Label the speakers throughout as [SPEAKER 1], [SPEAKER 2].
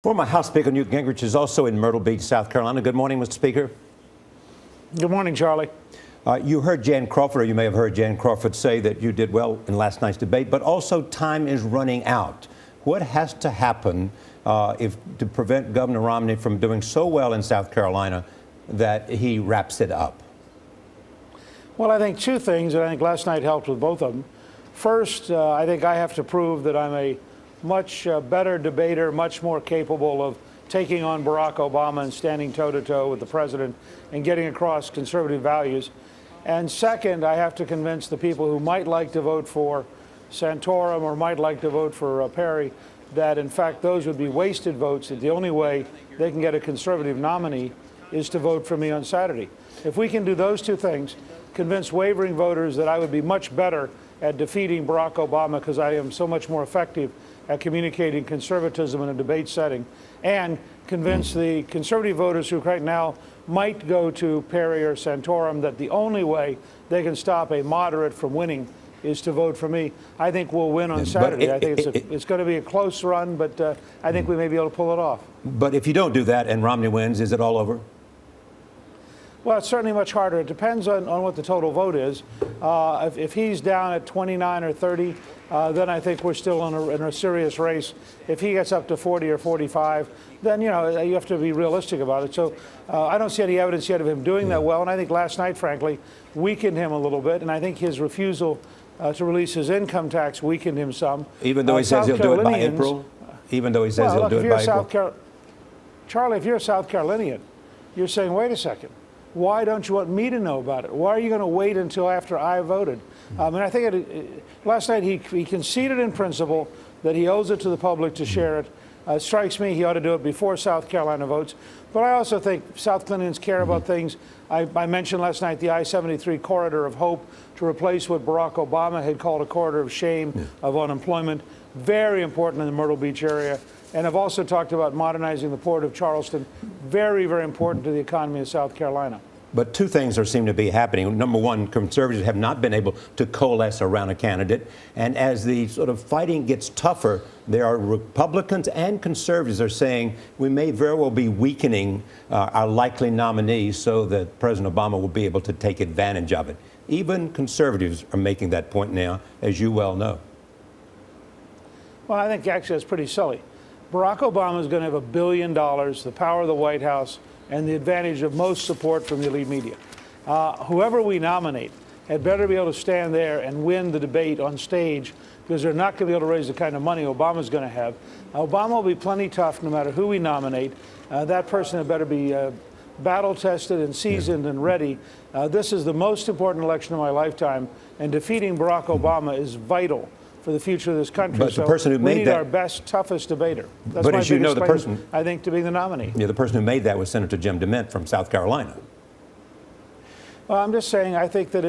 [SPEAKER 1] Former House Speaker Newt Gingrich is also in Myrtle Beach, South Carolina. Good morning, Mr. Speaker.
[SPEAKER 2] Good morning, Charlie.
[SPEAKER 1] You heard Jan Crawford, or you may have heard Jan Crawford say that you did well in last night's debate, but also time is running out. What has to happen to prevent Governor Romney from doing so well in South Carolina that he wraps it up?
[SPEAKER 2] Well, I think two things, and I think last night helped with both of them. First, I think I have to prove that I'm a much better debater, much more capable of taking on Barack Obama and standing toe-to-toe with the president and getting across conservative values. And second, I have to convince the people who might like to vote for Santorum or might like to vote for Perry that, in fact, those would be wasted votes, that the only way they can get a conservative nominee is to vote for me on Saturday. If we can do those two things, convince wavering voters that I would be much better at defeating Barack Obama because I am so much more effective at communicating conservatism in a debate setting, and convince the conservative voters who right now might go to Perry or Santorum that the only way they can stop a moderate from winning is to vote for me. I think we'll win on Saturday. I think it's going to be a close run, but I think we may be able to pull it off.
[SPEAKER 1] But if you don't do that and Romney wins, is it all over?
[SPEAKER 2] Well, it's certainly much harder. It depends on what the total vote is. If he's down at 29 or 30, then I think we're still in a serious race. If he gets up to 40 or 45, then, you have to be realistic about it. So I don't see any evidence yet of him doing that well. And I think last night, frankly, weakened him a little bit. And I think his refusal to release his income tax weakened him some.
[SPEAKER 1] Even though he says he'll do it by April? Even though he says he'll do it by April?
[SPEAKER 2] Charlie, if you're a South Carolinian, you're saying, wait a second. Why don't you want me to know about it? Why are you going to wait until after I voted? And I think last night he conceded in principle that he owes it to the public to share it. It strikes me he ought to do it before South Carolina votes. But I also think South Carolinians care about things. I mentioned last night the I-73 corridor of hope to replace what Barack Obama had called a corridor of shame, of unemployment. Very important in the Myrtle Beach area. And I've also talked about modernizing the port of Charleston. Very, very important to the economy of South Carolina.
[SPEAKER 1] But two things seem to be happening. Number one, conservatives have not been able to coalesce around a candidate. And as the sort of fighting gets tougher, there are Republicans and conservatives are saying we may very well be weakening our likely nominees so that President Obama will be able to take advantage of it. Even conservatives are making that point now, as you well know.
[SPEAKER 2] Well, I think actually that's pretty silly. Barack Obama is going to have $1 billion, the power of the White House, and the advantage of most support from the elite media. Whoever we nominate had better be able to stand there and win the debate on stage, because they're not going to be able to raise the kind of money Obama's going to have. Obama will be plenty tough no matter who we nominate. That person had better be battle-tested and seasoned and ready. This is the most important election of my lifetime, and defeating Barack Obama is vital for the future of this country.
[SPEAKER 1] But the person who
[SPEAKER 2] we need our best, toughest debater. That's
[SPEAKER 1] but
[SPEAKER 2] my
[SPEAKER 1] as you know,
[SPEAKER 2] biggest claim, I think, to be the nominee.
[SPEAKER 1] Yeah, the person who made that was Senator Jim DeMint from South Carolina.
[SPEAKER 2] Well, I'm just saying I think that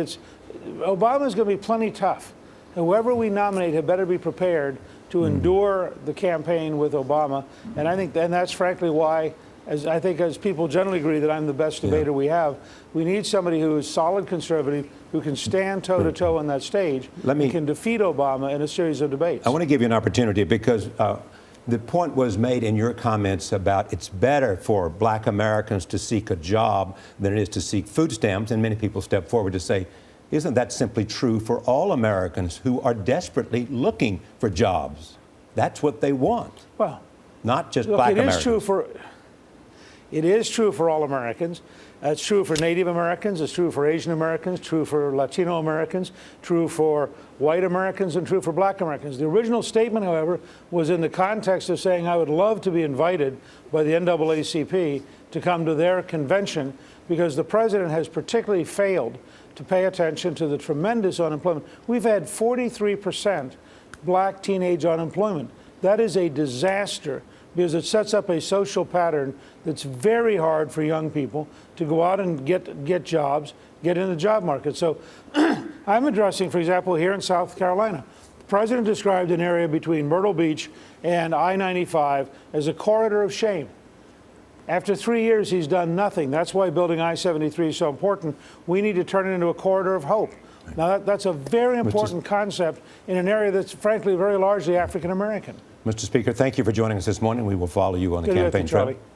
[SPEAKER 2] Obama's going to be plenty tough. Whoever we nominate had better be prepared to endure the campaign with Obama. And I think, and that's frankly why, as people generally agree that I'm the best debater we have, we need somebody who is solid conservative, who can stand toe-to-toe on that stage, and can defeat Obama in a series of debates.
[SPEAKER 1] I want to give you an opportunity because the point was made in your comments about it's better for Black Americans to seek a job than it is to seek food stamps, and many people step forward to say, isn't that simply true for all Americans who are desperately looking for jobs? That's what they want. Well, not just Black Americans.
[SPEAKER 2] It is true for all Americans. It's true for Native Americans. It's true for Asian Americans. True for Latino Americans. True for white Americans, and true for Black Americans. The original statement, however, was in the context of saying I would love to be invited by the NAACP to come to their convention, because the president has particularly failed to pay attention to the tremendous unemployment. We've had 43% Black teenage unemployment. That is a disaster, because it sets up a social pattern that's very hard for young people to go out and get jobs, get in the job market. So I'm addressing, for example, here in South Carolina, the president described an area between Myrtle Beach and I-95 as a corridor of shame. After 3 years, he's done nothing. That's why building I-73 is so important. We need to turn it into a corridor of hope. Now, that's a very important concept in an area that's, frankly, very largely African American.
[SPEAKER 1] Mr. Speaker, thank you for joining us this morning. We will follow you on the
[SPEAKER 2] Good to hear
[SPEAKER 1] campaign
[SPEAKER 2] from you,
[SPEAKER 1] trail.
[SPEAKER 2] Charlie.